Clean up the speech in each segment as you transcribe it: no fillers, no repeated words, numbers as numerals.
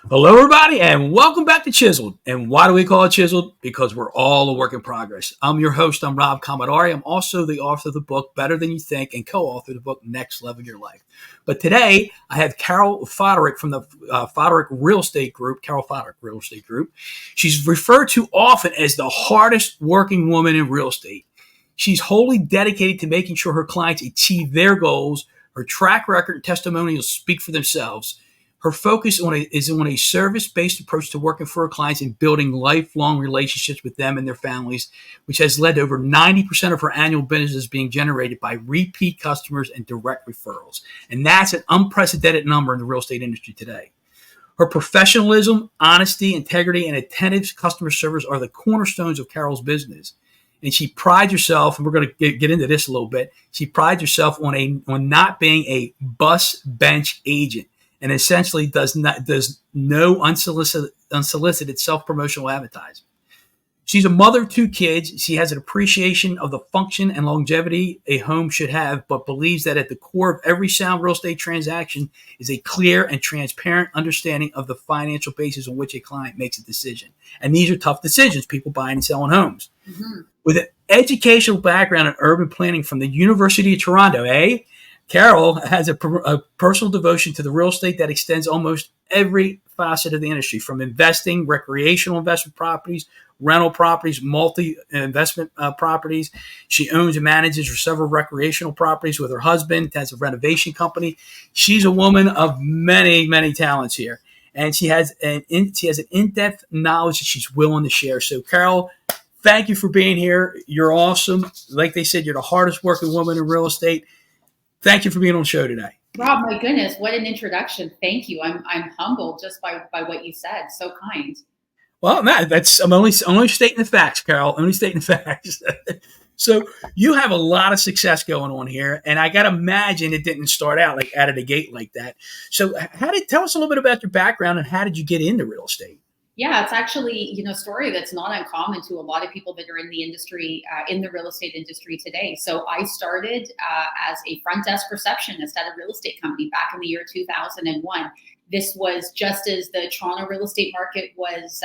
Hello, everybody, and welcome back to Chiseled. And why do we call it Chiseled? Because we're all a work in progress. I'm your host. I'm Rob Commodore. I'm also the author of the book Better Than You Think and co-author of the book Next Level Your Life. But today, I have Carol Foderick from the Foderick Real Estate Group. Carol Foderick Real Estate Group. She's referred to often as the hardest working woman in real estate. She's wholly dedicated to making sure her clients achieve their goals. Her track record and testimonials speak for themselves. Her focus is on a service-based approach to working for her clients and building lifelong relationships with them and their families, which has led to over 90% of her annual business being generated by repeat customers and direct referrals. And that's an unprecedented number in the real estate industry today. Her professionalism, honesty, integrity, and attentive customer service are the cornerstones of Carol's business. And she prides herself, and we're going to get into this a little bit, she prides herself on not being a bus bench agent, and essentially does no unsolicited self-promotional advertising. She's a mother of two kids. She has an appreciation of the function and longevity a home should have, but believes that at the core of every sound real estate transaction is a clear and transparent understanding of the financial basis on which a client makes a decision. And these are tough decisions, people buying and selling homes. Mm-hmm. With an educational background in urban planning from the University of Toronto, Carol has a personal devotion to the real estate that extends almost every facet of the industry, from investing, recreational investment properties, rental properties, multi-investment properties. She owns and manages several recreational properties with her husband, has a renovation company. She's a woman of many, many talents here. And she has an in-depth knowledge that she's willing to share. So, Carol, thank you for being here. You're awesome. Like they said, you're the hardest working woman in real estate. Thank you for being on the show today. Rob, my goodness, what an introduction. Thank you. I'm humbled just by what you said. So kind. Well, Matt, I'm only stating the facts, Carol. Only stating the facts. So you have a lot of success going on here, and I got to imagine it didn't start out like out of the gate like that. So tell us a little bit about your background and how did you get into real estate? Yeah, it's actually, a story that's not uncommon to a lot of people that are in the industry, in the real estate industry today. So I started as a front desk receptionist at a real estate company back in the year 2001. This was just as the Toronto real estate market was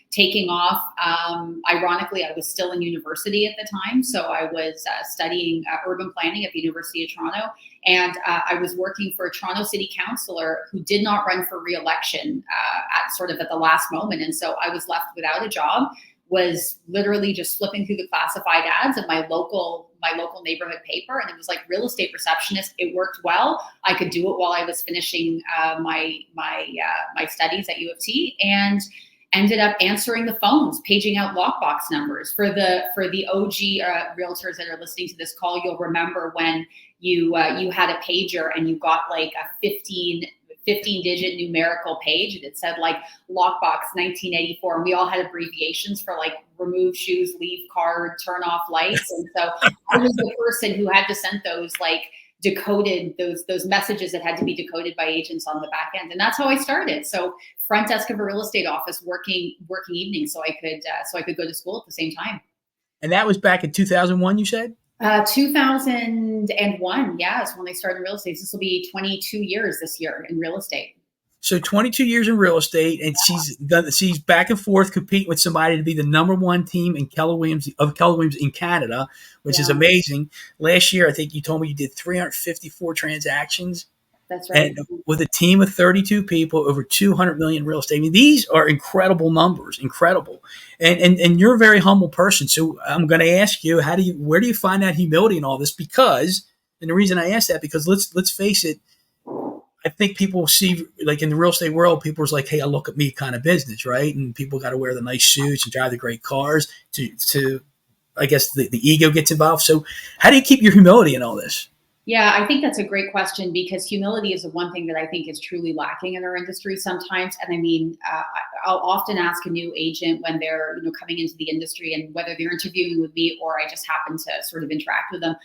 taking off. Ironically, I was still in university at the time. So I was studying urban planning at the University of Toronto. And I was working for a Toronto City Councillor who did not run for re-election at the last moment. And so I was left without a job, was literally just flipping through the classified ads of my local neighborhood paper. And it was like real estate receptionist. It worked well. I could do it while I was finishing my studies at U of T, and ended up answering the phones, paging out lockbox numbers. For the OG realtors that are listening to this call, you'll remember when you had a pager and you got like a 15-digit numerical page and it said like lockbox 1984, and we all had abbreviations for like remove shoes, leave card, turn off lights. And so I was the person who had to send those decoded those messages that had to be decoded by agents on the back end. And that's how I started. So front desk of a real estate office, working evenings so I could go to school at the same time. And that was back in 2001, you said? 2001, yeah, is when I started real estate. This will be 22 years this year in real estate. So 22 years in real estate, and she's back and forth competing with somebody to be the number one team in Keller Williams in Canada, which is amazing. Last year, I think you told me you did 354 transactions. That's right. And with a team of 32 people, over 200 million in real estate. I mean, these are incredible numbers, incredible. And you're a very humble person. So I'm going to ask you, where do you find that humility in all this? Because, and the reason I ask that, because let's face it, I think people see, like in the real estate world, people are like, hey, look at me kind of business, right? And people got to wear the nice suits and drive the great cars to I guess the ego gets involved. So how do you keep your humility in all this? Yeah, I think that's a great question, because humility is the one thing that I think is truly lacking in our industry sometimes. And I mean, I'll often ask a new agent when they're coming into the industry, and whether they're interviewing with me or I just happen to sort of interact with them,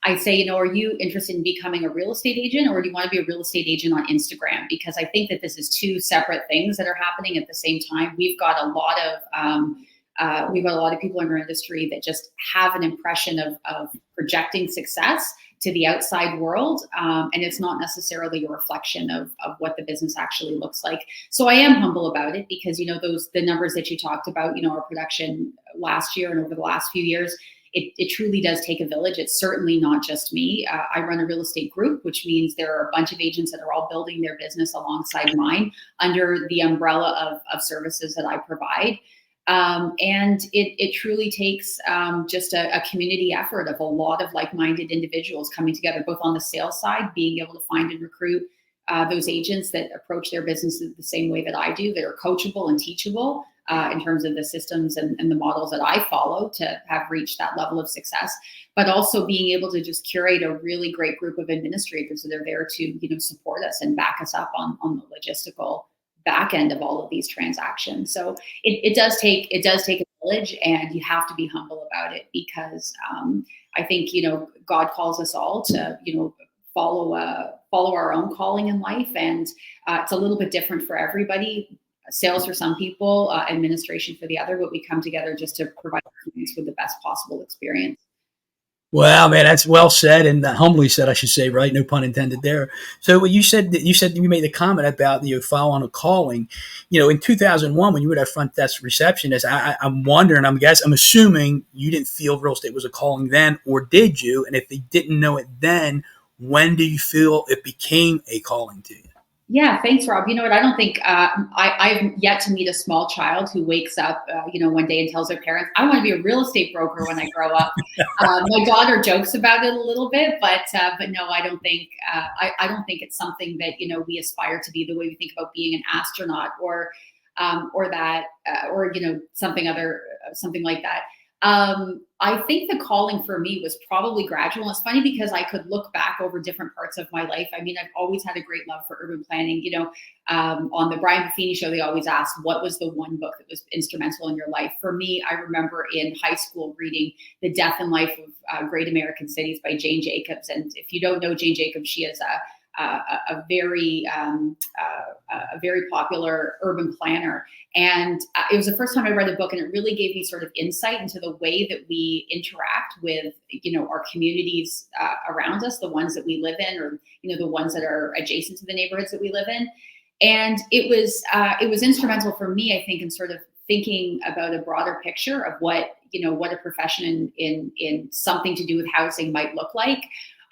I say, are you interested in becoming a real estate agent, or do you want to be a real estate agent on Instagram? Because I think that this is two separate things that are happening at the same time. We've got a lot of people in our industry that just have an impression of projecting success to the outside world, and it's not necessarily a reflection of what the business actually looks like. So I am humble about it because the numbers that you talked about, our production last year and over the last few years, it truly does take a village. It's certainly not just me. I run a real estate group, which means there are a bunch of agents that are all building their business alongside mine under the umbrella of services that I provide. And it truly takes just a community effort of a lot of like-minded individuals coming together, both on the sales side, being able to find and recruit those agents that approach their businesses the same way that I do, that are coachable and teachable in terms of the systems and the models that I follow to have reached that level of success, but also being able to just curate a really great group of administrators that are there to support us and back us up on the logistical back end of all of these transactions. So it does take a village, and you have to be humble about it because I think God calls us all to follow our own calling in life, and it's a little bit different for everybody. Sales for some people, administration for the other, but we come together just to provide clients with the best possible experience. Wow, man, that's well said, and humbly said, I should say, right? No pun intended there. So you said you made the comment about following a calling. In 2001, when you were that front desk receptionist, I'm wondering, I'm assuming you didn't feel real estate was a calling then, or did you? And if you didn't know it then, when do you feel it became a calling to you? Yeah, thanks, Rob. You know what? I don't think I've yet to meet a small child who wakes up, one day and tells their parents, "I want to be a real estate broker when I grow up." My daughter jokes about it a little bit, but no, I don't think I don't think it's something that we aspire to be the way we think about being an astronaut or something like that. I think the calling for me was probably gradual. It's funny because I could look back over different parts of my life. I mean, I've always had a great love for urban planning. On the Brian Buffini show, they always ask, what was the one book that was instrumental in your life? For me, I remember in high school reading The Death and Life of Great American Cities by Jane Jacobs. And if you don't know Jane Jacobs, she is a very popular urban planner. And it was the first time I read a book, and it really gave me sort of insight into the way that we interact with, our communities around us, the ones that we live in, or, the ones that are adjacent to the neighborhoods that we live in. And it was instrumental for me, I think, in sort of thinking about a broader picture of what a profession in something to do with housing might look like.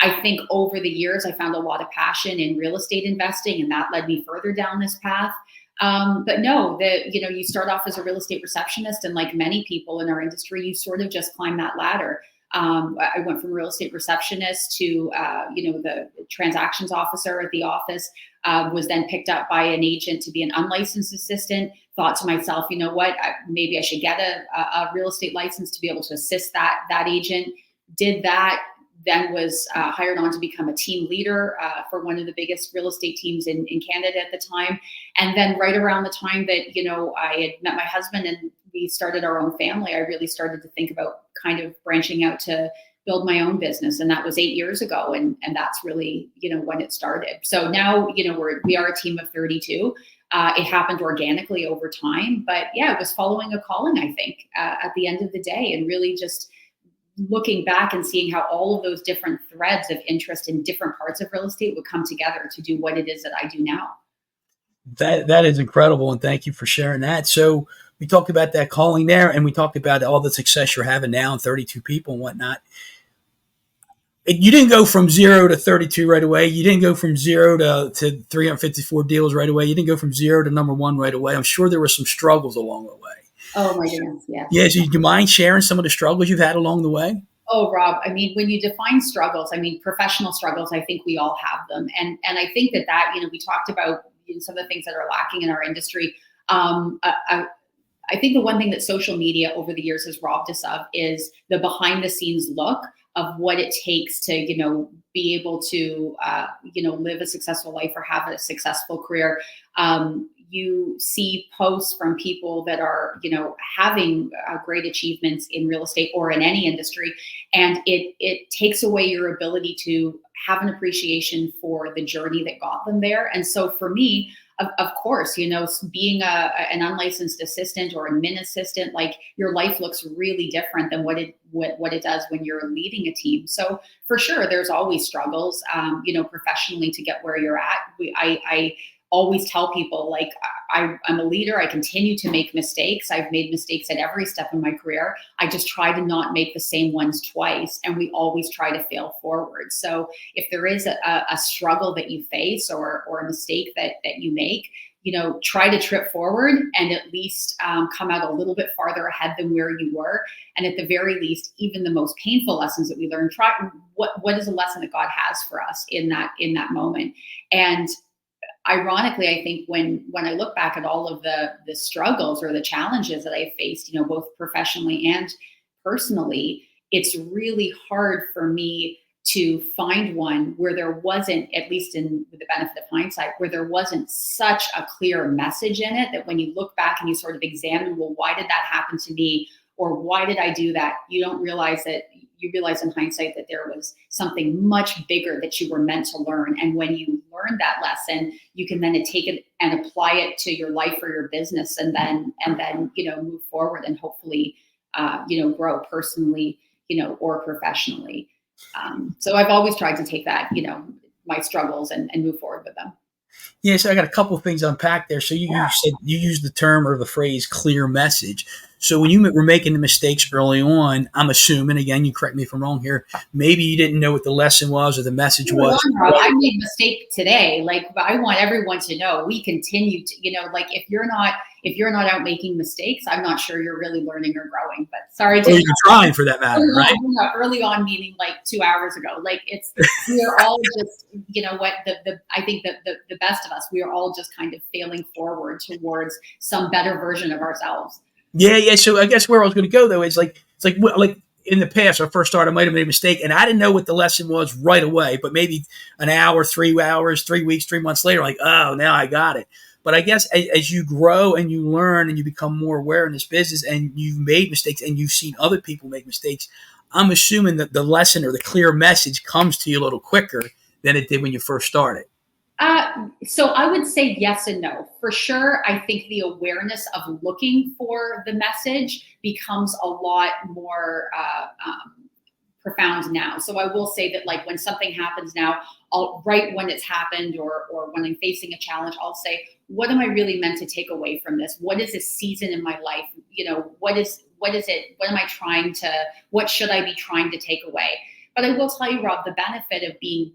I think over the years, I found a lot of passion in real estate investing, and that led me further down this path. But no, you start off as a real estate receptionist, and like many people in our industry, you sort of just climb that ladder. I went from real estate receptionist to, the transactions officer at the office, was then picked up by an agent to be an unlicensed assistant. Thought to myself, maybe I should get a real estate license to be able to assist that agent. Did that. Then was hired on to become a team leader for one of the biggest real estate teams in Canada at the time. And then right around the time that, I had met my husband and we started our own family, I really started to think about kind of branching out to build my own business. And that was 8 years ago. And that's really, when it started. So now, we are a team of 32. It happened organically over time. But yeah, it was following a calling, I think, at the end of the day, and really just looking back and seeing how all of those different threads of interest in different parts of real estate would come together to do what it is that I do now. That is incredible, and thank you for sharing that. So we talked about that calling there, and we talked about all the success you're having now, and 32 people and whatnot. You didn't go from 0 to 32 right away. You didn't go from 0 to 354 deals right away. You didn't go from 0 to number one right away. I'm sure there were some struggles along the way. Oh my goodness, yes. Yeah, so do you mind sharing some of the struggles you've had along the way? Oh, Rob, I mean, when you define struggles, professional struggles, I think we all have them. And I think that, we talked about some of the things that are lacking in our industry. I think the one thing that social media over the years has robbed us of is the behind the scenes look of what it takes to, be able to, live a successful life or have a successful career. You see posts from people that are, having great achievements in real estate or in any industry. And it takes away your ability to have an appreciation for the journey that got them there. And so for me, of course, being an unlicensed assistant or admin assistant, like your life looks really different than what it does when you're leading a team. So for sure, there's always struggles, professionally to get where you're at. I always tell people, like, I'm a leader. I continue to make mistakes. I've made mistakes at every step in my career. I just try to not make the same ones twice. And we always try to fail forward. So if there is a struggle that you face or a mistake that you make, try to trip forward and at least come out a little bit farther ahead than where you were. And at the very least, even the most painful lessons that we learn, try what is a lesson that God has for us in that moment. And ironically, I think when I look back at all of the struggles or the challenges that I faced, both professionally and personally, it's really hard for me to find one where there wasn't, at least with the benefit of hindsight, where there wasn't such a clear message in it that when you look back and you sort of examine, well, why did that happen to me? Or why did I do that? You realize in hindsight that there was something much bigger that you were meant to learn. And when you learn that lesson, you can then take it and apply it to your life or your business, and then move forward and hopefully grow personally, or professionally. So I've always tried to take that, my struggles and move forward with them. Yeah, so I got a couple of things unpacked there. So you said you used the term or the phrase clear message. So when you were making the mistakes early on, I'm assuming, again, you correct me if I'm wrong here, maybe you didn't know what the lesson was or the message was. I made a mistake today. Like, I want everyone to know we continue to, like, if you're not out making mistakes, I'm not sure you're really learning or growing. But sorry, or you're trying for that matter, right? Early on, meaning like 2 hours ago. Like, we're all just, I think that the best of us, we are all just kind of failing forward towards some better version of ourselves. Yeah. So I guess where I was going to go though is like in the past, when I first started, I might have made a mistake, and I didn't know what the lesson was right away. But maybe an hour, 3 hours, 3 weeks, 3 months later, like, oh, now I got it. But I guess as you grow and you learn and you become more aware in this business, and you've made mistakes and you've seen other people make mistakes, I'm assuming that the lesson or the clear message comes to you a little quicker than it did when you first started. So I would say yes and no. For sure, I think the awareness of looking for the message becomes a lot more profound now. So I will say that, like, when something happens now, right when it's happened or when I'm facing a challenge, I'll say, what am I really meant to take away from this? What is this season in my life? What is it? What should I be trying to take away? But I will tell you, Rob, the benefit of being,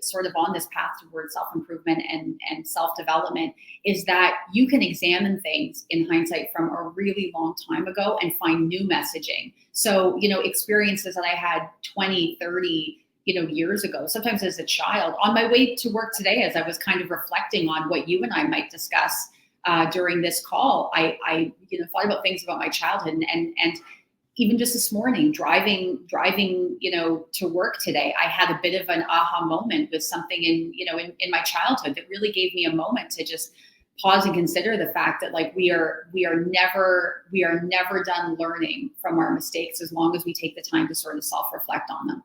sort of on this path towards self-improvement and self-development is that you can examine things in hindsight from a really long time ago and find new messaging. So, experiences that I had 20, 30, years ago, sometimes as a child, on my way to work today, as I was kind of reflecting on what you and I might discuss during this call, I thought about things about my childhood and even just this morning, driving, to work today, I had a bit of an aha moment with something in my childhood that really gave me a moment to just pause and consider the fact that, like, we are never done learning from our mistakes as long as we take the time to sort of self-reflect on them.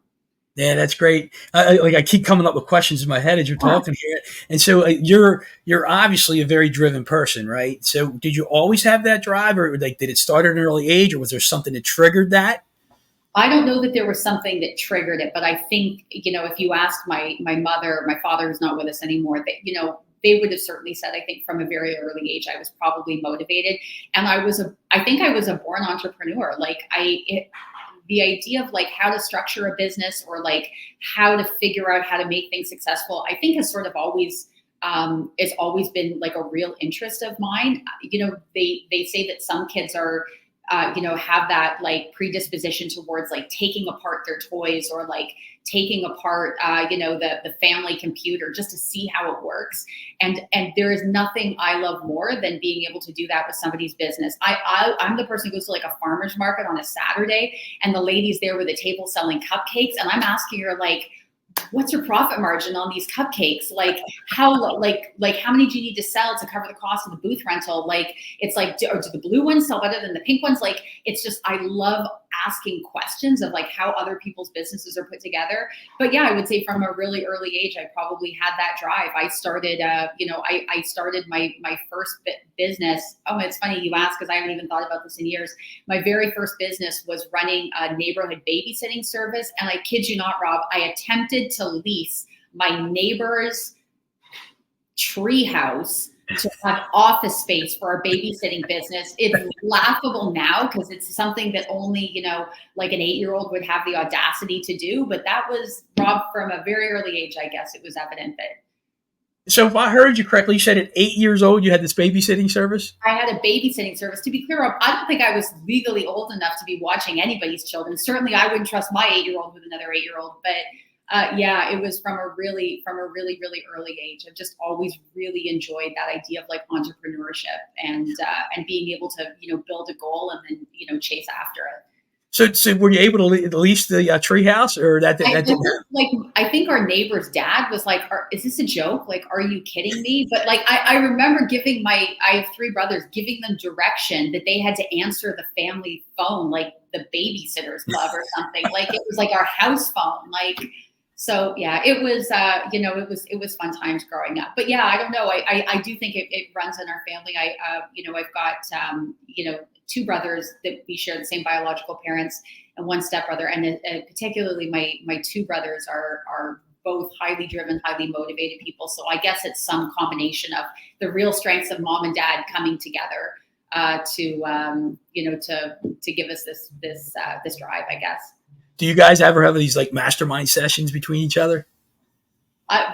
Yeah, that's great. I keep coming up with questions in my head as you're talking here. And so you're obviously a very driven person, right? So did you always have that drive, or did it start at an early age, or was there something that triggered that? I don't know that there was something that triggered it, but I think, if you asked my mother, my father who's not with us anymore, that, they would have certainly said, I think from a very early age, I was probably motivated. And I think I was a born entrepreneur. Like, the idea of, like, how to structure a business or, like, how to figure out how to make things successful, I think has sort of always it's always been, like, a real interest of mine. They say that some kids are have that, like, predisposition towards, like, taking apart their toys or, like, taking apart the family computer just to see how it works. And there is nothing I love more than being able to do that with somebody's business. I'm the person who goes to, like, a farmer's market on a Saturday, and the lady's there with a table selling cupcakes, and I'm asking her, like, what's your profit margin on these cupcakes? Like, how many do you need to sell to cover the cost of the booth rental? Like, it's like, do the blue ones sell better than the pink ones? Like, it's just, I love asking questions of like how other people's businesses are put together. But yeah, I would say from a really early age, I probably had that drive. I started, I started my first business. Oh, it's funny you ask, because I haven't even thought about this in years. My very first business was running a neighborhood babysitting service. And I kid you not, Rob, I attempted to lease my neighbor's treehouse to have office space for our babysitting business. It's laughable now because it's something that only, like an 8-year-old would have the audacity to do. But that was, Rob, from a very early age, I guess it was evident that. So if I heard you correctly, you said at 8 years old, you had this babysitting service? I had a babysitting service. To be clear, Rob, I don't think I was legally old enough to be watching anybody's children. Certainly I wouldn't trust my 8-year-old with another 8-year-old, but yeah, it was from a really early age. I've just always really enjoyed that idea of like entrepreneurship and being able to, build a goal and then, chase after it. So were you able to lease the treehouse, or that didn't? Like, I think our neighbor's dad was like, "Is this a joke? Like, are you kidding me?" But like, I remember I have 3 brothers, giving them direction that they had to answer the family phone, like the Babysitters Club or something. Like it was like our house phone, like. So yeah, it was, it was fun times growing up. But yeah, I don't know. I do think it runs in our family. I've got, 2 brothers that we share the same biological parents and 1 stepbrother. And particularly my 2 brothers are both highly driven, highly motivated people. So I guess it's some combination of the real strengths of mom and dad coming together to give us this drive, I guess. Do you guys ever have these like mastermind sessions between each other?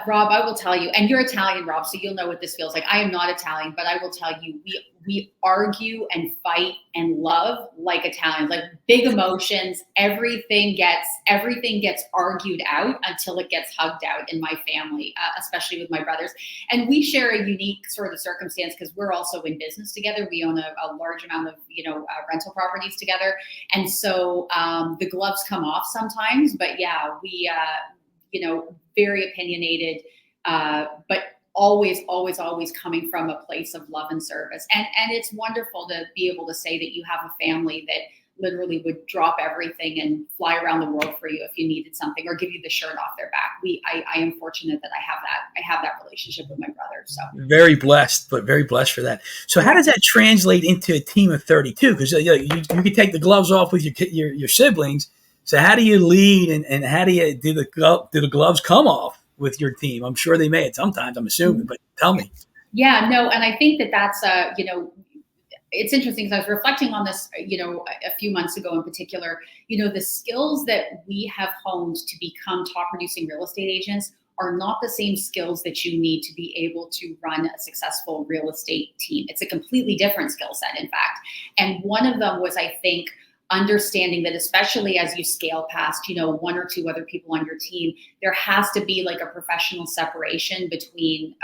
Rob, I will tell you, and you're Italian, Rob, so you'll know what this feels like. I am not Italian, but I will tell you, we argue and fight and love like Italians, like big emotions. Everything gets argued out until it gets hugged out in my family, especially with my brothers. And we share a unique sort of circumstance because we're also in business together. We own a large amount of rental properties together, and so the gloves come off sometimes. But yeah, we very opinionated, but always coming from a place of love and service. And it's wonderful to be able to say that you have a family that literally would drop everything and fly around the world for you if you needed something, or give you the shirt off their back. I am fortunate that I have that relationship with my brother. So very blessed for that. So how does that translate into a team of 32? Because you can take the gloves off with your siblings. So how do you lead, and how do the gloves come off with your team? I'm sure they may at sometimes, I'm assuming, but tell me. Yeah, no, and I think that's it's interesting because I was reflecting on this, a few months ago in particular. The skills that we have honed to become top producing real estate agents are not the same skills that you need to be able to run a successful real estate team. It's a completely different skill set, in fact. And one of them was, I think, understanding that especially as you scale past, 1 or 2 other people on your team, there has to be like a professional separation between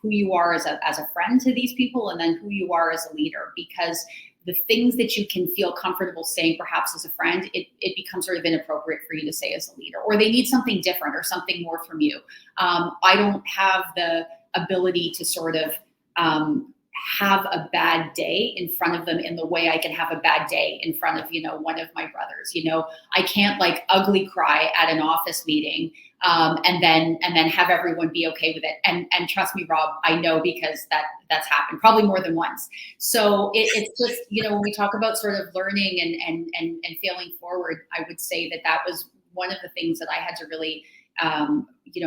who you are as a friend to these people and then who you are as a leader. Because the things that you can feel comfortable saying perhaps as a friend, it becomes sort of inappropriate for you to say as a leader, or they need something different or something more from you. I don't have the ability to sort of have a bad day in front of them in the way I can have a bad day in front of, one of my brothers. I can't like ugly cry at an office meeting and then have everyone be okay with it. And trust me, Rob, I know, because that's happened probably more than once. So it's just, when we talk about sort of learning and failing forward, I would say that was one of the things that I had to really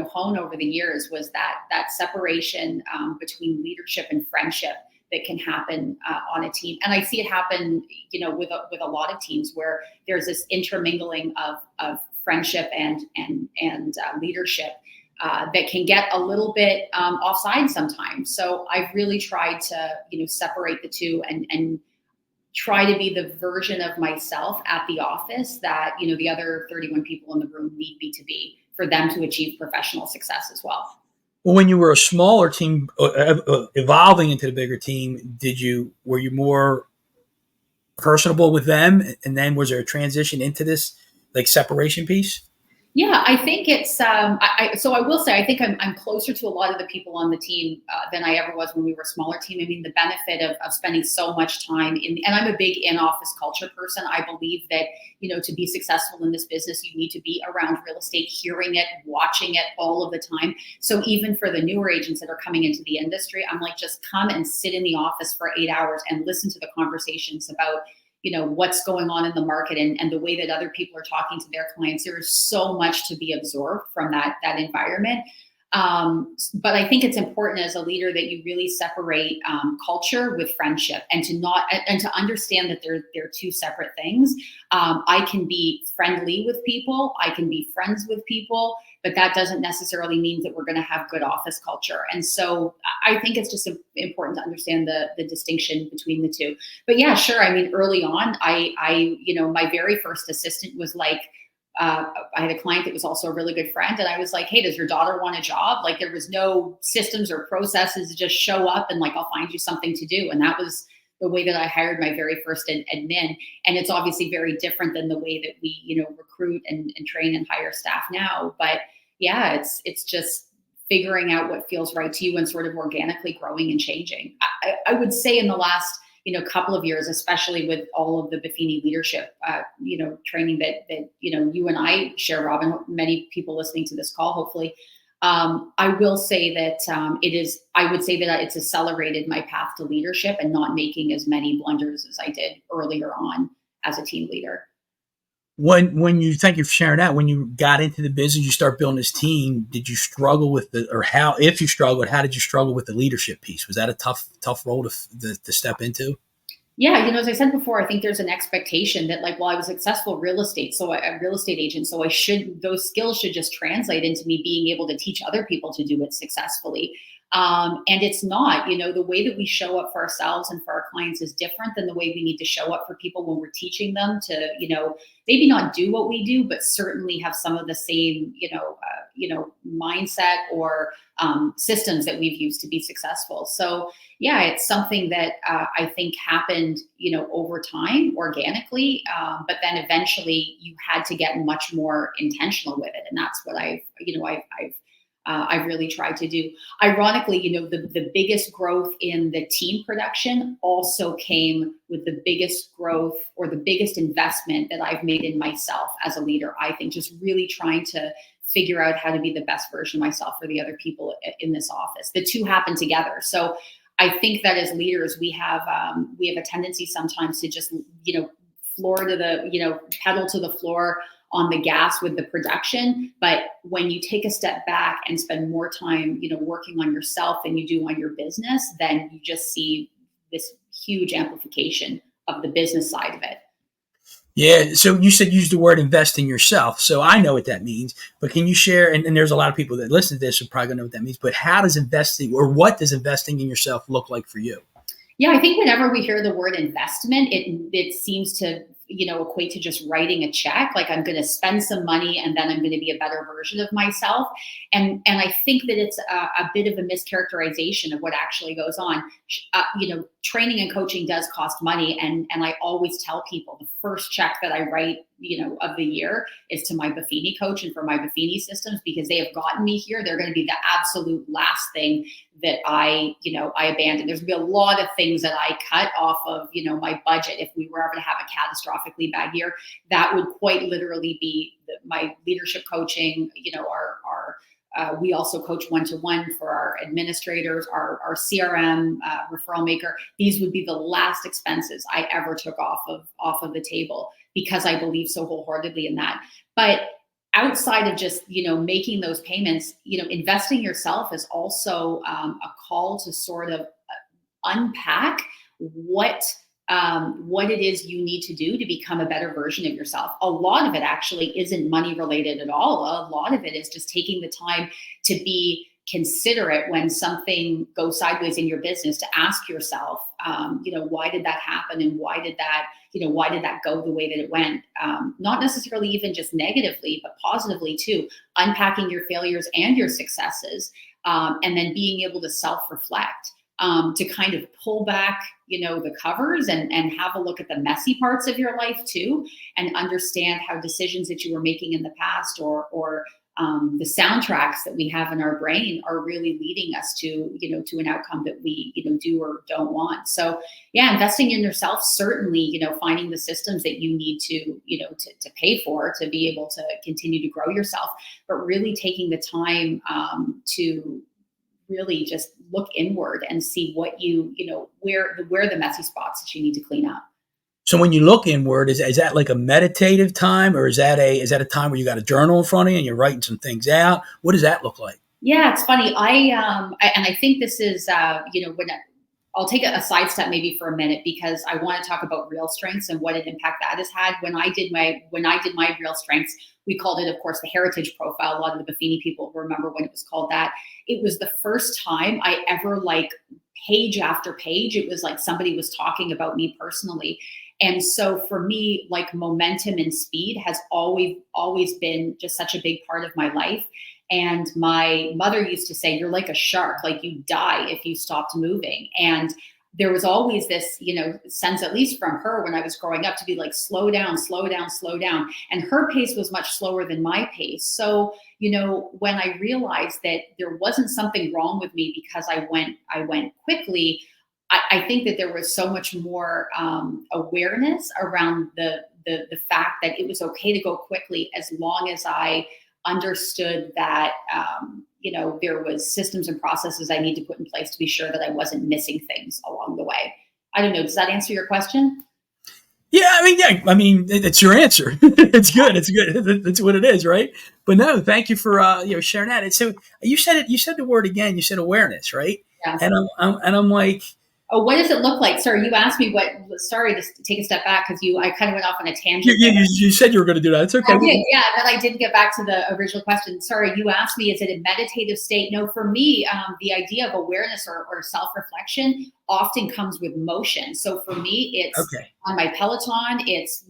hone over the years, was that separation between leadership and friendship that can happen on a team. And I see it happen, with a lot of teams where there's this intermingling of friendship and leadership that can get a little bit offside sometimes. So I've really tried to, separate the two and try to be the version of myself at the office that, the other 31 people in the room need me to be, for them to achieve professional success as well. Well, when you were a smaller team, evolving into the bigger team, were you more personable with them? And then was there a transition into this like separation piece? Yeah, I think it's. So I will say, I think I'm closer to a lot of the people on the team than I ever was when we were a smaller team. I mean, the benefit of spending so much time in, and I'm a big in-office culture person. I believe that, to be successful in this business, you need to be around real estate, hearing it, watching it all of the time. So even for the newer agents that are coming into the industry, I'm like, just come and sit in the office for 8 hours and listen to the conversations about what's going on in the market, and the way that other people are talking to their clients. There is so much to be absorbed from that environment. But I think it's important as a leader that you really separate culture with friendship, and to understand that they're two separate things. I can be friendly with people, I can be friends with people, but that doesn't necessarily mean that we're going to have good office culture. And so I think it's just important to understand the distinction between the two. But yeah, sure. I mean, early on, my very first assistant was like, I had a client that was also a really good friend, and I was like, hey, does your daughter want a job? Like, there was no systems or processes, just show up and like, I'll find you something to do. And that was the way that I hired my very first admin. And it's obviously very different than the way that we, recruit and train and hire staff now. But yeah, it's just figuring out what feels right to you and sort of organically growing and changing. I would say in the last couple of years, especially with all of the Buffini leadership, training that you and I share, Rob, and many people listening to this call, hopefully. I will say that I would say that it's accelerated my path to leadership and not making as many blunders as I did earlier on as a team leader. When you, thank you for sharing that, when you got into the business, you start building this team, did you struggle with if you struggled, how did you struggle with the leadership piece? Was that a tough role to step into? Yeah, as I said before, I think there's an expectation that, like, well, I was a successful real estate agent, so those skills should just translate into me being able to teach other people to do it successfully. And it's not. The way that we show up for ourselves and for our clients is different than the way we need to show up for people when we're teaching them to, maybe not do what we do, but certainly have some of the same, mindset or systems that we've used to be successful. So yeah, it's something that I think happened, over time, organically, but then eventually you had to get much more intentional with it, and that's what I've really tried to do. Ironically, the biggest growth in the team production also came with the biggest growth or the biggest investment that I've made in myself as a leader. I think just really trying to figure out how to be the best version of myself for the other people in this office. The two happen together. So I think that as leaders, we have a tendency sometimes to just, pedal to the floor on the gas with the production. But when you take a step back and spend more time, working on yourself than you do on your business, then you just see this huge amplification of the business side of it. Yeah. So you said use the word invest in yourself. So I know what that means, but can you share, and there's a lot of people that listen to this who probably don't know what that means, but what does investing in yourself look like for you? Yeah, I think whenever we hear the word investment, it seems to equate to just writing a check. Like, I'm going to spend some money and then I'm going to be a better version of myself. And I think that it's a bit of a mischaracterization of what actually goes on. Training and coaching does cost money. And I always tell people the first check that I write, of the year is to my Buffini coach and for my Buffini systems, because they have gotten me here. They're going to be the absolute last thing that I abandon. There's going to be a lot of things that I cut off of, my budget. If we were ever to have a catastrophically bad year, that would quite literally be my leadership coaching, we also coach one-to-one for our administrators, our CRM referral maker. These would be the last expenses I ever took off of the table, because I believe so wholeheartedly in that. But outside of just, making those payments, investing yourself is also a call to sort of unpack what it is you need to do to become a better version of yourself. A lot of it actually isn't money related at all. A lot of it is just taking the time to be considerate when something goes sideways in your business, to ask yourself, why did that happen? And why did that go the way that it went? Not necessarily even just negatively, but positively too, unpacking your failures and your successes, and then being able to self-reflect. to kind of pull back, the covers and have a look at the messy parts of your life too, and understand how decisions that you were making in the past or the soundtracks that we have in our brain are really leading us to, to an outcome that we, do or don't want. So yeah, investing in yourself, certainly, finding the systems that you need to, to pay for to be able to continue to grow yourself, but really taking the time to really just look inward and see what where the messy spots that you need to clean up. So when you look inward, is that like a meditative time, or is that a time where you got a journal in front of you and you're writing some things out? What does that look like? Yeah, it's funny. I think this is when I'll take a sidestep maybe for a minute, because I want to talk about real strengths and what an impact that has had. When I did my real strengths, we called it, of course, the heritage profile. A lot of the Buffini people remember when it was called that. It was the first time I ever, like, page after page, it was like somebody was talking about me personally. And so for me, like, momentum and speed has always been just such a big part of my life. And my mother used to say, you're like a shark, like you die if you stopped moving. And there was always this, sense, at least from her when I was growing up, to be like, slow down, slow down, slow down. And her pace was much slower than my pace. So, when I realized that there wasn't something wrong with me because I went quickly, I think that there was so much more awareness around the fact that it was okay to go quickly, as long as I understood that there was systems and processes I need to put in place to be sure that I wasn't missing things along the way. I don't know. Does that answer your question? Yeah, it's your answer. It's good. It's good. That's what it is, right? But no, thank you for sharing that. And so you said it. You said the word again. You said awareness, right? Yes. And I'm like, oh, what does it look like? Sorry, you asked me what. Sorry to take a step back, because I kind of went off on a tangent. You said you were going to do that. It's okay. I did, yeah. And then I didn't get back to the original question. Sorry, you asked me, is it a meditative state? No, for me, the idea of awareness or self-reflection often comes with motion. So for me, it's on my Peloton, it's,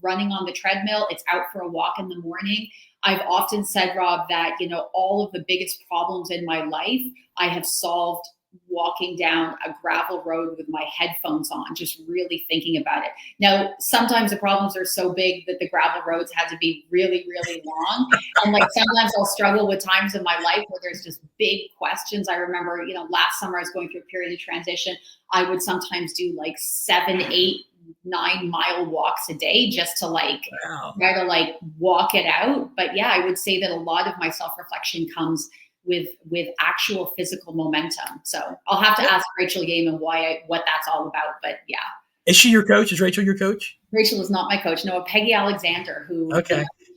running on the treadmill, it's out for a walk in the morning. I've often said, Rob, that, all of the biggest problems in my life, I have solved walking down a gravel road with my headphones on, just really thinking about it. Now, sometimes the problems are so big that the gravel roads had to be really, really long. And like, sometimes I'll struggle with times in my life where there's just big questions. I remember, last summer I was going through a period of transition. I would sometimes do like 7, 8, 9-mile walks a day just to try to walk it out. But yeah, I would say that a lot of my self-reflection comes with actual physical momentum. So I'll have to ask Rachel Yeaman what that's all about. But yeah. Is she your coach? Is Rachel your coach? Rachel is not my coach. No, Peggy Alexander, who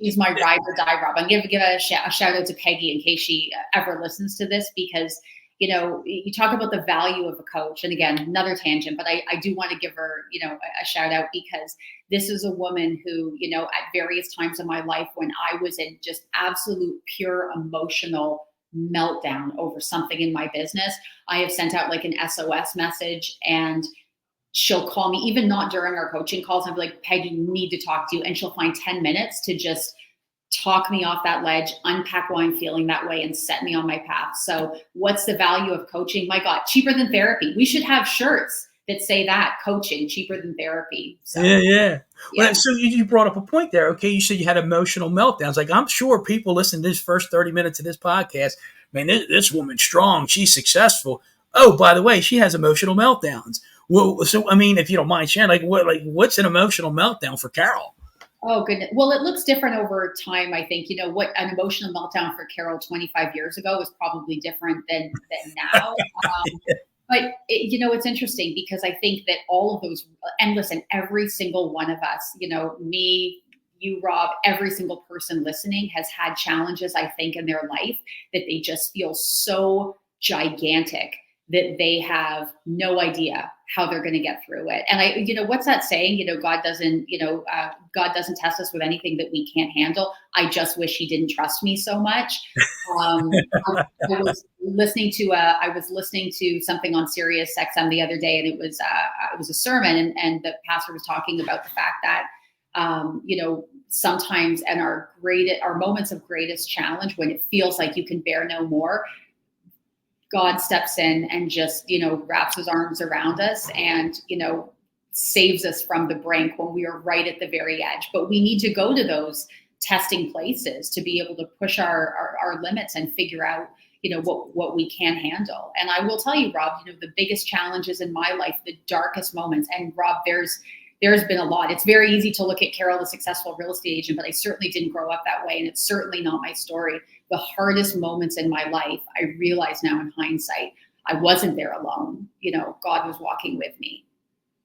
she's my ride or die, Rob. I'm going to give a shout out to Peggy in case she ever listens to this, because you talk about the value of a coach. And again, another tangent, but I do want to give her, a shout out, because this is a woman who, at various times in my life when I was in just absolute pure emotional meltdown over something in my business, I have sent out like an SOS message, and she'll call me, even not during our coaching calls. I'm like, Peggy, need to talk to you. And she'll find 10 minutes to just talk me off that ledge, unpack why I'm feeling that way, and set me on my path. So what's the value of coaching? My God, cheaper than therapy. We should have shirts that say that, coaching, cheaper than therapy. So, yeah. Well, so you brought up a point there. Okay, you said you had emotional meltdowns. Like, I'm sure people listening to this first 30 minutes of this podcast, man, this woman's strong. She's successful. Oh, by the way, she has emotional meltdowns. Well, so if you don't mind sharing, what's an emotional meltdown for Carol? Oh, goodness. Well, it looks different over time, I think. What an emotional meltdown for Carol 25 years ago was probably different than now. But it's interesting, because I think that all of those, and listen, every single one of us, me, you, Rob, every single person listening has had challenges, I think, in their life that they just feel so gigantic that they have no idea how they're going to get through it. And what's that saying? God doesn't test us with anything that we can't handle. I just wish he didn't trust me so much. I was listening to something on Sirius XM the other day, and it was a sermon, and the pastor was talking about the fact that sometimes in our moments of greatest challenge, when it feels like you can bear no more, God steps in and just, wraps his arms around us and, saves us from the brink when we are right at the very edge. But we need to go to those testing places to be able to push our limits and figure out, what we can handle. And I will tell you, Rob, the biggest challenges in my life, the darkest moments, and Rob, there's been a lot. It's very easy to look at Carol, the successful real estate agent, but I certainly didn't grow up that way. And it's certainly not my story. The hardest moments in my life, I realize now in hindsight, I wasn't there alone. God was walking with me.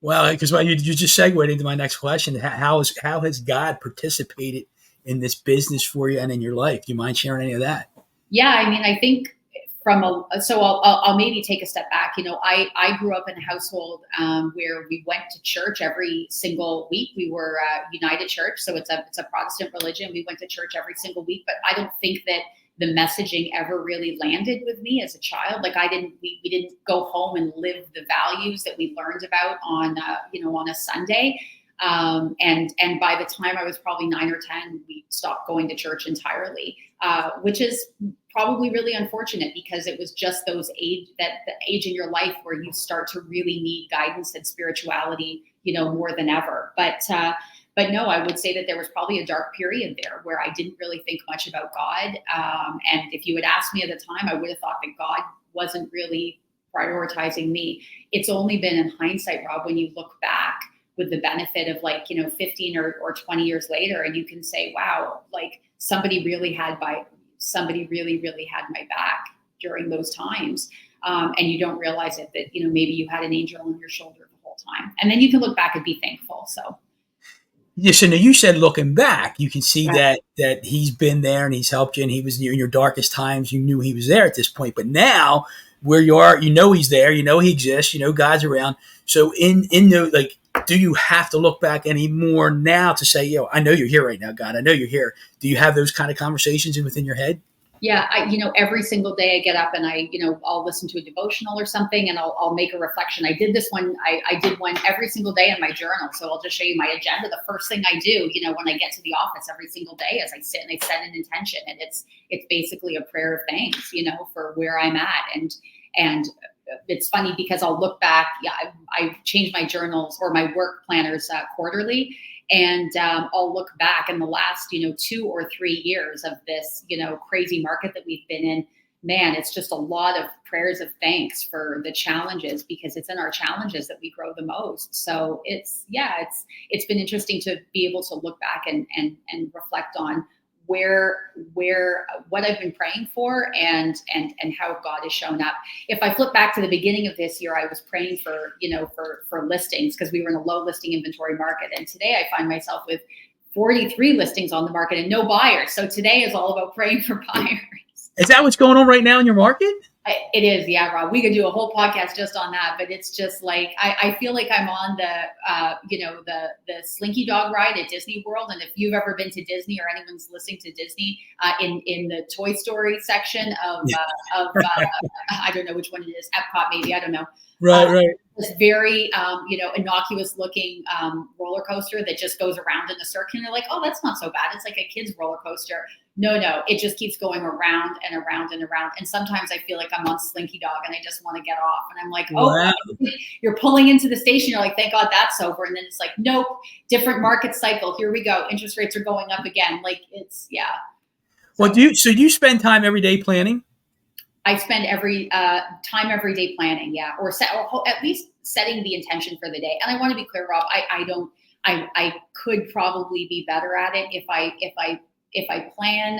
Well, because you just segued into my next question. How has God participated in this business for you and in your life? Do you mind sharing any of that? Yeah, I mean, I think I'll maybe take a step back. I grew up in a household where we went to church every single week. We were United Church, so it's a Protestant religion. We went to church every single week, but I don't think that the messaging ever really landed with me as a child. Like we didn't go home and live the values that we learned about on a Sunday. And by the time I was probably 9 or 10, we stopped going to church entirely, which is probably really unfortunate because it was just the age in your life where you start to really need guidance and spirituality, more than ever. But no, I would say that there was probably a dark period there where I didn't really think much about God. And if you had asked me at the time, I would have thought that God wasn't really prioritizing me. It's only been in hindsight, Rob, when you look back with the benefit of 15 or 20 years later, and you can say, wow, somebody really, really had my back during those times. And you don't realize it, that, maybe you had an angel on your shoulder the whole time. And then you can look back and be thankful. So. Yes, and you said looking back, you can see that he's been there and he's helped you, and he was in your darkest times. You knew he was there at this point, but now where you are, he's there, he exists, God's around. So do you have to look back anymore now to say, I know you're here right now, God, I know you're here. Do you have those kind of conversations within your head? Yeah, every single day I get up and I'll listen to a devotional or something, and I'll make a reflection. I did this one. I did one every single day in my journal. So I'll just show you my agenda. The first thing I do, when I get to the office every single day, is I sit and I set an intention, and it's basically a prayer of thanks, for where I'm at. And it's funny because I'll look back. Yeah, I change my journals or my work planners quarterly. And I'll look back in the last, 2 or 3 years of this, crazy market that we've been in. Man, it's just a lot of prayers of thanks for the challenges, because it's in our challenges that we grow the most. So it's been interesting to be able to look back and reflect on what I've been praying for and how God has shown up. If I flip back to the beginning of this year, I was praying for listings, because we were in a low listing inventory market. And today I find myself with 43 listings on the market and no buyers. So today is all about praying for buyers. Is that what's going on right now in your market? It is, yeah, Rob. We could do a whole podcast just on that, but it's just I feel like I'm on the Slinky Dog ride at Disney World. And if you've ever been to Disney, or anyone's listening to Disney, in the Toy Story section of I don't know which one it is, Epcot maybe, I don't know. Right. This very innocuous looking roller coaster that just goes around in a circle. And you're like, oh, that's not so bad. It's like a kid's roller coaster. No, it just keeps going around and around and around. And sometimes I feel like I'm on Slinky Dog and I just want to get off. And I'm like, wow. You're pulling into the station. You're like, thank God that's over. And then it's like, nope, different market cycle. Here we go. Interest rates are going up again. Well, do you spend time every day planning? I spend every day planning, yeah, or at least setting the intention for the day. And I want to be clear, Rob, I could probably be better at it if I plan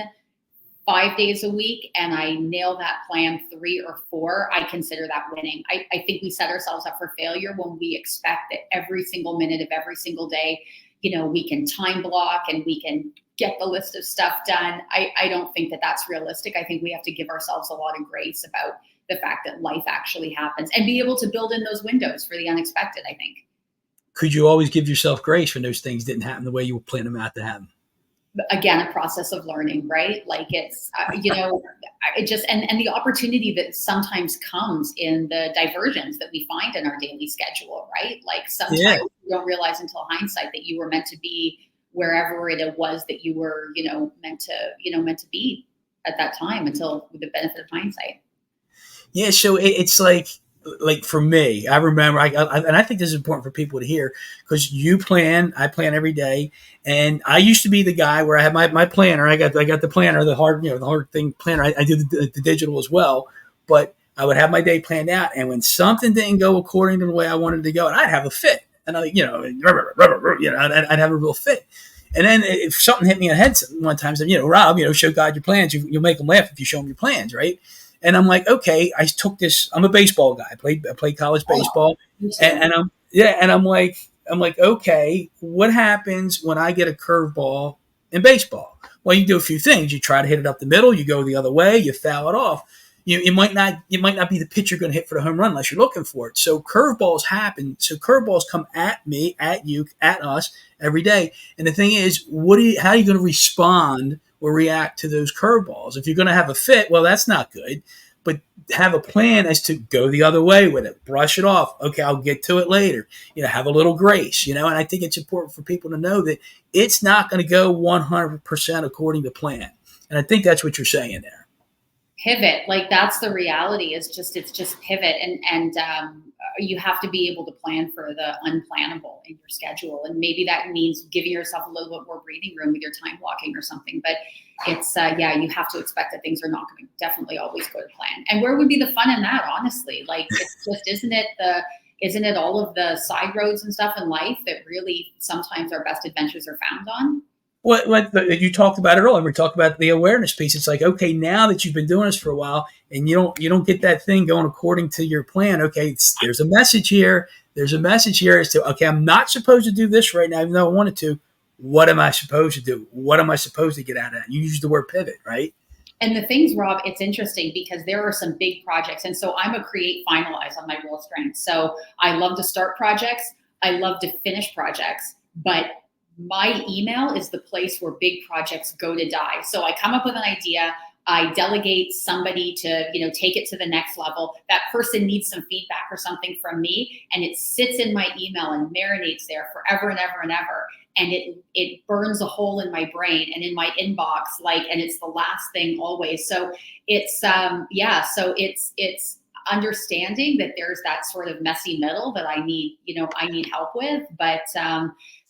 5 days a week and I nail that plan 3 or 4, I consider that winning. I think we set ourselves up for failure when we expect that every single minute of every single day, we can time block and we can get the list of stuff done. I don't think that that's realistic. I think we have to give ourselves a lot of grace about the fact that life actually happens and be able to build in those windows for the unexpected, I think. Could you always give yourself grace when those things didn't happen the way you planned them out to happen? Again, a process of learning, right? It's, it just, and the opportunity that sometimes comes in the diversions that we find in our daily schedule, right? Sometimes you don't realize until hindsight that you were meant to be wherever it was that you were, meant to be at that time, until with the benefit of hindsight. Yeah, so it's like for me, I remember, and I think this is important for people to hear because you plan, I plan every day, and I used to be the guy where I had my planner. I got the planner, the hard the hard thing planner. I do the digital as well, but I would have my day planned out, and when something didn't go according to the way I wanted to go, and I'd have a fit, and I'd have a real fit. And then if something hit me in the head one time, said, Rob, show God your plans. You'll make them laugh if you show them your plans, right? And I'm like, okay, I took this. I'm a baseball guy. I played college baseball, and I'm like, okay, what happens when I get a curveball in baseball? Well, you do a few things. You try to hit it up the middle. You go the other way. You foul it off. You might not be the pitch you're going to hit for the home run unless you're looking for it. So curveballs happen. So curveballs come at me, at you, at us every day. And the thing is, how are you going to respond or react to those curveballs? If you're going to have a fit, well, that's not good. But have a plan as to go the other way with it. Brush it off. Okay, I'll get to it later. Have a little grace. And I think it's important for people to know that it's not going to go 100% according to plan. And I think that's what you're saying there. Pivot, like that's the reality. It's just pivot, and you have to be able to plan for the unplannable in your schedule, and maybe that means giving yourself a little bit more breathing room with your time blocking or something. But it's you have to expect that things are not going to definitely always go to plan. And where would be the fun in that? Honestly, like it's just isn't it all of the side roads and stuff in life that really sometimes our best adventures are found on? What you talked about it earlier. We talked about the awareness piece. It's like, okay, now that you've been doing this for a while and you don't get that thing going according to your plan. Okay, there's a message here. There's a message here as to, okay, I'm not supposed to do this right now, even though I wanted to. What am I supposed to do? What am I supposed to get out of that? You use the word pivot, right? And the things, Rob, it's interesting because there are some big projects. And so I'm a create finalize on my real strength. So I love to start projects. I love to finish projects, but my email is the place where big projects go to die. So I come up with an idea, I delegate somebody to, take it to the next level. That person needs some feedback or something from me, and it sits in my email and marinates there forever and ever and ever. And it burns a hole in my brain and in my inbox, and it's the last thing always. So it's it's understanding that there's that sort of messy middle that I need help with. But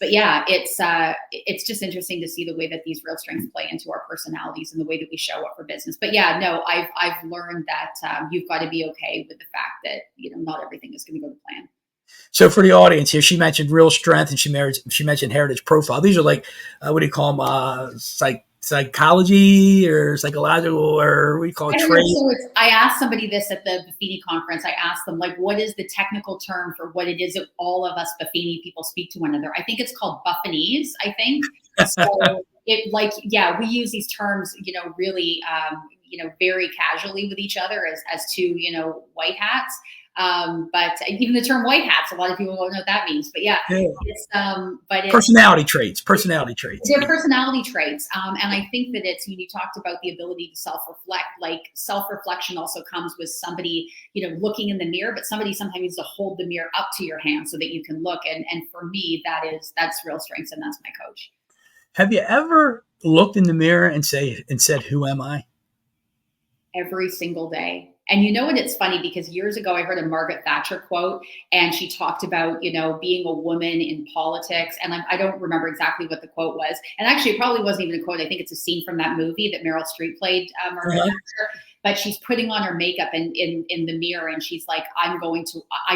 yeah, it's just interesting to see the way that these real strengths play into our personalities and the way that we show up for business. But yeah, no, I've learned that you've got to be okay with the fact that, not everything is going to go to plan. So for the audience here, she mentioned real strength and she mentioned heritage profile. These are like, what do you call them? Psychology or psychological, or what do you call it? So I asked somebody this at the Buffini conference. I asked them, what is the technical term for what it is that all of us Buffini people speak to one another? I think it's called Buffinese, I think. So we use these terms, really, very casually with each other as two, white hats. But even the term white hats, a lot of people won't know what that means. But it's personality traits. They're personality traits. And I think that it's, you talked about the ability to self-reflect, self-reflection also comes with somebody, looking in the mirror, but somebody sometimes needs to hold the mirror up to your hand so that you can look. And for me, that's real strengths. And that's my coach. Have you ever looked in the mirror and said, who am I? Every single day. And what, it's funny because years ago I heard a Margaret Thatcher quote, and she talked about, being a woman in politics. And I don't remember exactly what the quote was. And actually it probably wasn't even a quote. I think it's a scene from that movie that Meryl Streep played, Margaret Thatcher. But she's putting on her makeup in the mirror, and she's like, I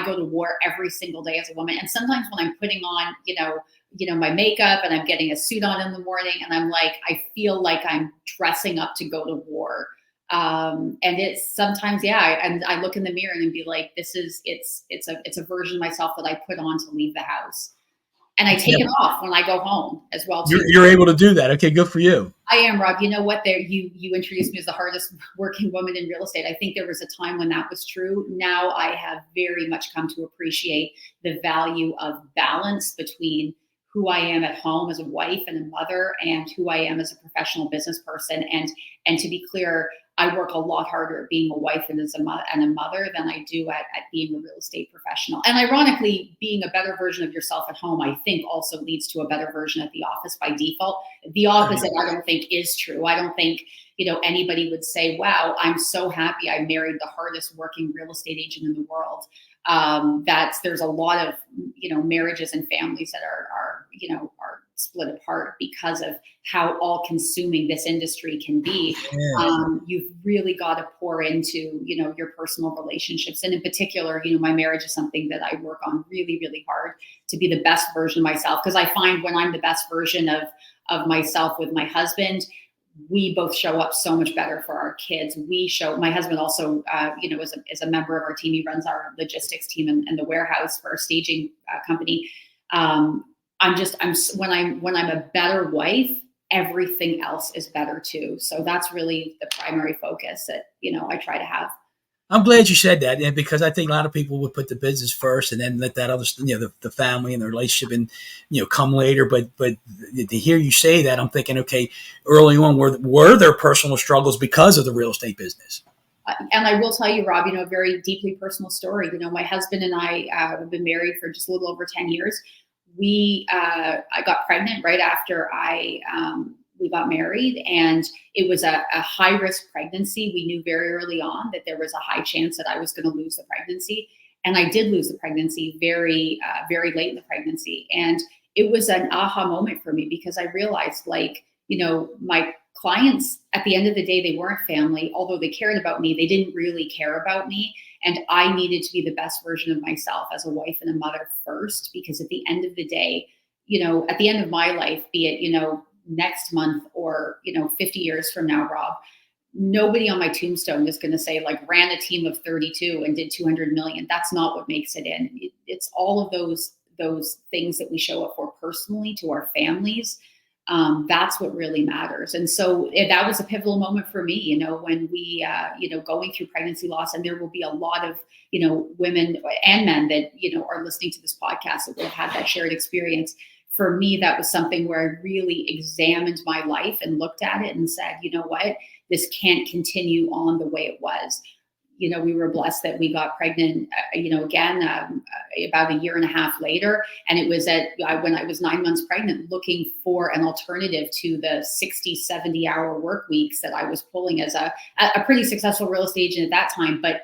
go to war every single day as a woman. And sometimes when I'm putting on, my makeup and I'm getting a suit on in the morning, and I'm like, I feel like I'm dressing up to go to war. And it's sometimes, and I look in the mirror and be like, it's a version of myself that I put on to leave the house. And I take it off when I go home as well, too. You're able to do that. Okay, good for you. I am, Rob. You know what? You introduced me as the hardest working woman in real estate. I think there was a time when that was true. Now I have very much come to appreciate the value of balance between who I am at home as a wife and a mother and who I am as a professional business person. And to be clear, I work a lot harder at being a wife and a mother than I do at being a real estate professional. And ironically, being a better version of yourself at home, I think also leads to a better version at the office by default. The opposite, I don't think, is true. I don't think, anybody would say, wow, I'm so happy I married the hardest working real estate agent in the world. There's a lot of, marriages and families that are split apart because of how all consuming this industry can be. You've really got to pour into, your personal relationships. And in particular, my marriage is something that I work on really, really hard to be the best version of myself. Because I find when I'm the best version of myself with my husband, we both show up so much better for our kids. My husband also, is a member of our team. He runs our logistics team and the warehouse for our staging company. When I'm a better wife, everything else is better too. So that's really the primary focus that, I try to have. I'm glad you said that, and because I think a lot of people would put the business first and then let that other, the family and the relationship and, come later. But to hear you say that, I'm thinking, okay, early on, were there personal struggles because of the real estate business? And I will tell you, Rob, a very deeply personal story. My husband and I have been married for just a little over 10 years. I got pregnant right after we got married, and it was a high risk pregnancy. We knew very early on that there was a high chance that I was going to lose the pregnancy. And I did lose the pregnancy very, very late in the pregnancy. And it was an aha moment for me because I realized, my clients, at the end of the day, they weren't family. Although they cared about me, they didn't really care about me. And I needed to be the best version of myself as a wife and a mother first, because at the end of the day, at the end of my life, be it, next month or 50 years from now, Rob, nobody on my tombstone is going to say ran a team of 32 and did 200 million. That's not what makes it in. It's all of those things that we show up for personally to our families. That's what really matters. And so that was a pivotal moment for me, when we, going through pregnancy loss. And there will be a lot of, women and men that, are listening to this podcast that will have had that shared experience. For me, that was something where I really examined my life and looked at it and said, you know what, this can't continue on the way it was. We were blessed that we got pregnant, again, about a year and a half later. And it was when I was 9 months pregnant, looking for an alternative to the 60, 70-hour work weeks that I was pulling as a pretty successful real estate agent at that time, but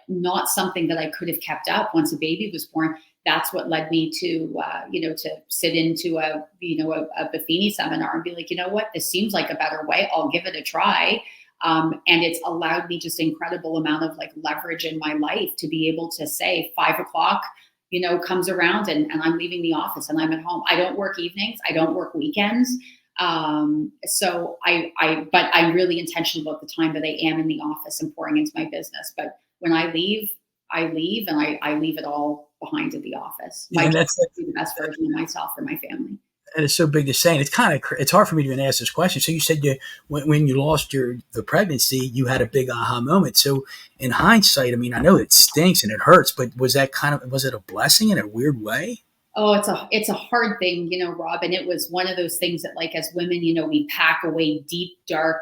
not something that I could have kept up once a baby was born. That's what led me to, to sit into a Buffini seminar and be like, you know what, this seems like a better way. I'll give it a try. And it's allowed me just incredible amount of leverage in my life to be able to say 5 o'clock, comes around and I'm leaving the office and I'm at home. I don't work evenings. I don't work weekends. So but I'm really intentional about the time that I am in the office and pouring into my business. But when I leave and I leave it all behind at the office. Yeah, that's the best version of myself for my family. And it's so big to say. And it's hard for me to even ask this question. So you said when you lost the pregnancy, you had a big aha moment. So in hindsight, I mean, I know it stinks and it hurts, but was it a blessing in a weird way? Oh, it's a hard thing, Rob. And it was one of those things that as women, we pack away deep, dark,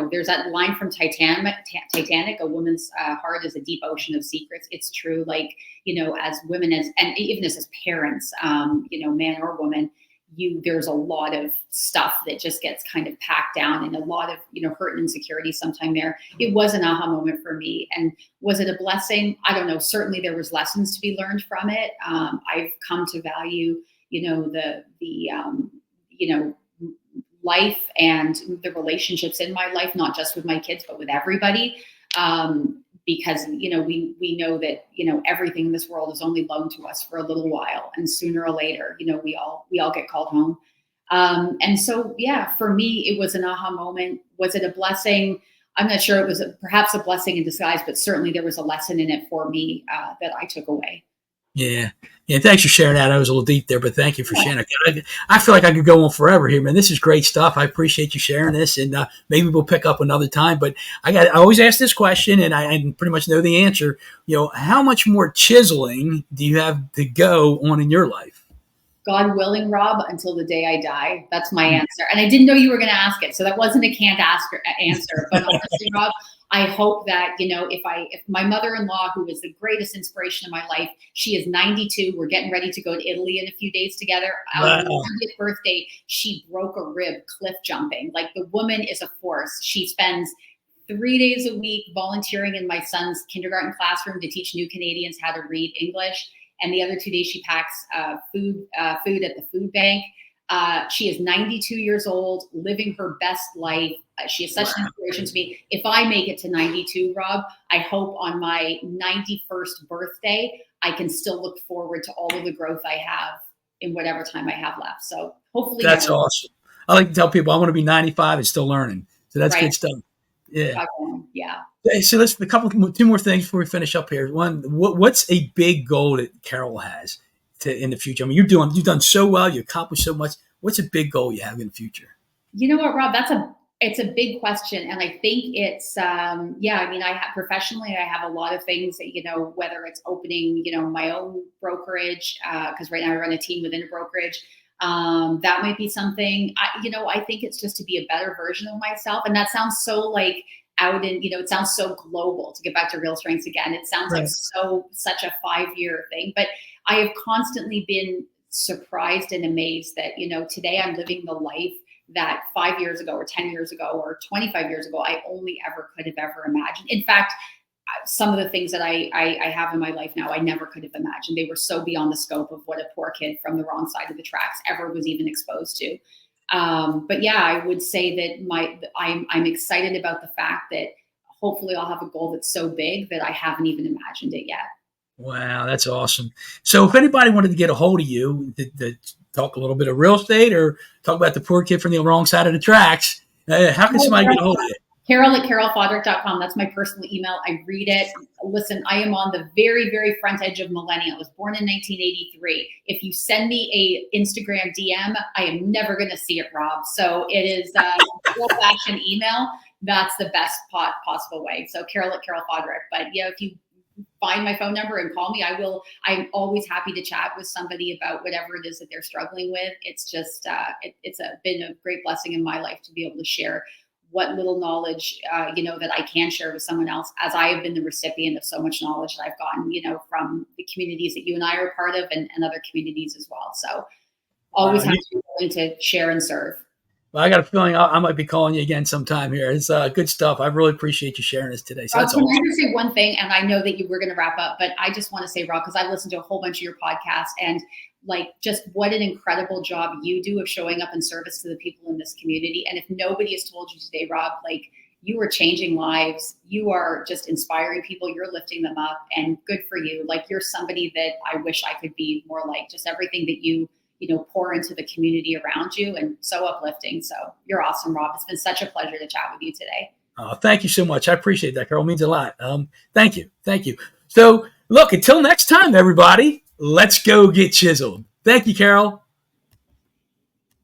there's that line from Titanic, a woman's heart is a deep ocean of secrets. It's true. As women, and even as parents, man or woman, there's a lot of stuff that just gets kind of packed down and a lot of, hurt and insecurity sometime there. It was an aha moment for me. And was it a blessing? I don't know. Certainly there was lessons to be learned from it. I've come to value, the life and the relationships in my life, not just with my kids, but with everybody. Because, we know that, everything in this world is only loaned to us for a little while. And sooner or later, we all get called home. And so, yeah, for me, it was an aha moment. Was it a blessing? I'm not sure. It was perhaps a blessing in disguise, but certainly there was a lesson in it for me that I took away. Yeah. Yeah. Thanks for sharing that. I was a little deep there, but thank you for sharing. I feel like I could go on forever here, man. This is great stuff. I appreciate you sharing this, and maybe we'll pick up another time. But I always ask this question, and I pretty much know the answer. How much more chiseling do you have to go on in your life? God willing, Rob, until the day I die. That's my answer. And I didn't know you were going to ask it. So that wasn't a can't answer. But honestly, Rob, I hope that, if my mother-in-law, who is the greatest inspiration of my life, she is 92. We're getting ready to go to Italy in a few days together. On her Wow. 90th birthday, she broke a rib cliff jumping. Like, the woman is a force. She spends 3 days a week volunteering in my son's kindergarten classroom to teach new Canadians how to read English. And the other 2 days she packs food at the food bank. She is 92 years old, living her best life. She is such an inspiration to me. If I make it to 92, Rob, I hope on my 91st birthday, I can still look forward to all of the growth I have in whatever time I have left. So hopefully That's awesome. I like to tell people I want to be 95 and still learning. So that's good stuff. Yeah. Yeah. So let's two more things before we finish up here. One, what's a big goal that Carol has in the future? I mean, you've done so well, you accomplished so much. What's a big goal you have in the future? You know what, Rob? It's a big question, and I think it's I mean, professionally, I have a lot of things that, whether it's opening my own brokerage, because right now I run a team within a brokerage. That might be something. I think it's just to be a better version of myself, and that sounds so like it sounds so global. To get back to real strengths again, it sounds like such a 5-year thing, but I have constantly been surprised and amazed that today I'm living the life that 5 years ago or 10 years ago or 25 years ago I only ever could have ever imagined. In fact, some of the things that I have in my life now, I never could have imagined. They were so beyond the scope of what a poor kid from the wrong side of the tracks ever was even exposed to. But yeah, I would say that I'm excited about the fact that hopefully I'll have a goal that's so big that I haven't even imagined it yet. Wow, that's awesome. So if anybody wanted to get a hold of you to talk a little bit of real estate or talk about the poor kid from the wrong side of the tracks, how can somebody get a hold of you? Carol@carolfoderick.com. That's my personal email. I read it. Listen, I am on the very, very front edge of millennial. I was born in 1983. If you send me a Instagram DM, I am never going to see it, Rob. So it is old-fashioned email. That's the best possible way. So Carol@carolfoderick. But if you find my phone number and call me, I'm always happy to chat with somebody about whatever it is that they're struggling with. It's just, been a great blessing in my life to be able to share what little knowledge, that I can share with someone else, as I have been the recipient of so much knowledge that I've gotten, from the communities that you and I are part of and other communities as well. So always have to be willing to share and serve. Well, I got a feeling I might be calling you again sometime here. It's good stuff. I really appreciate you sharing this today. So that's Can awesome. I just say one thing? And I know that you were going to wrap up, but I just want to say, Rob, because I listened to a whole bunch of your podcasts and just what an incredible job you do of showing up in service to the people in this community. And if nobody has told you today, Rob, you are changing lives. You are just inspiring people. You're lifting them up, and good for you. You're somebody that I wish I could be more like. Just everything that you pour into the community around you, and so uplifting. So you're awesome, Rob. It's been such a pleasure to chat with you today. Thank you so much. I appreciate that, Carol. It means a lot. Thank you. So look, until next time, everybody, let's go get chiseled. Thank you, Carol.